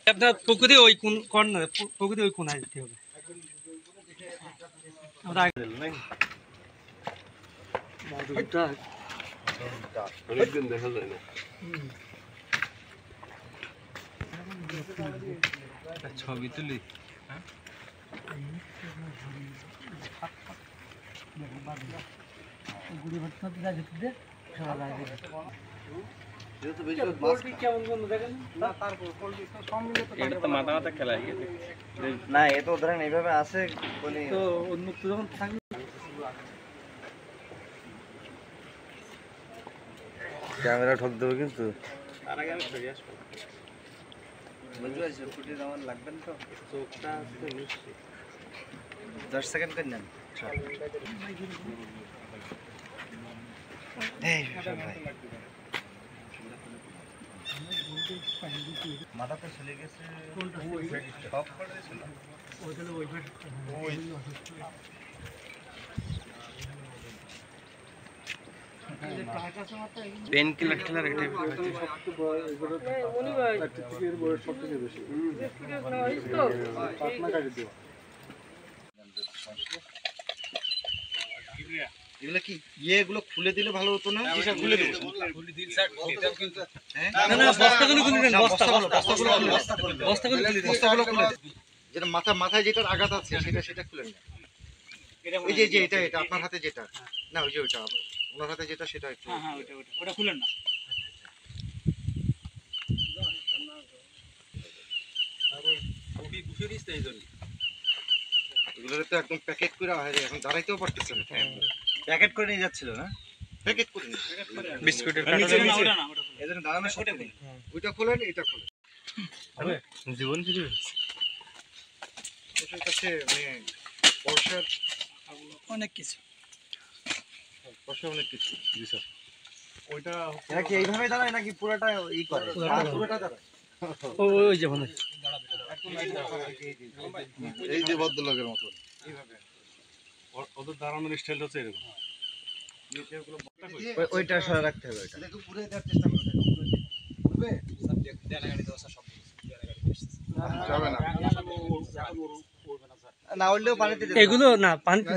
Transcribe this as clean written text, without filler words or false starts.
আপনার পুকুরে ওই কোন কর্নারে পুকুরে ওই কোনায় যেতে হবে। আমরা অনেকদিন দেখা যায় না। ছবি তুলি মাথা মাথা খেলা না, এ তো ধরেন এইভাবে আছে তো উন্মুক্ত যখন থাকবে। ক্যামেরা ঠক দেবো কিন্তু তার আগে আমি সরিয়ে আসবো। বুঝতে পারছি, ফুটেজ আমার লাগবে না তো। চোখটা আসতে মিশছে। 10 সেকেন্ড করে নেন। মাথাটা চলে গেছে। পেন কিলার টিলার এটা এগুলো কি এগুলো খুলে দিলে ভালো হতো না? খুলে দেবো। বস্তাগুলো খুলে দিন। যেটা মাথায় যেটার আঘাত আছে সেটা খুলে নিন। এই যে এটা আপনার হাতে যেটা, না ওই যে ওইটা ওনার হাতে যেটা সেটা একটু ওটা খুলেন না। এগুলো তো একদম প্যাকেট করে এখন দাঁড়াইতেও পারতেছে না। প্যাকেট করে নিয়ে যাচ্ছিল না, প্যাকেট করে নিন। বিস্কুটের এজন্য দাঁড়ানো শক্ত নেই। ওইটা খোলেন, এটা খোলেন। জীবন ফিরে ওটার কাছে মানে পয়সার অনেক কিছু অনেক কিছু। জি স্যার। ওইটা এরা কি এইভাবে দাঁড়ায় নাকি পুরোটা ই করে? পুরোটা দাঁড়ায়। ওই যে মনে এই যে ভদ্রলোকের মতো এইভাবে ওদের দাঁড়ানোর স্টাইলটা হচ্ছে এরকম। ওইটা সরে রাখতে হবে। ওইটা দেখো পুরো দেওয়ার চেষ্টা করো। পুরবে যাবে না, না হলেও পানিতে এগুলো না পানিতে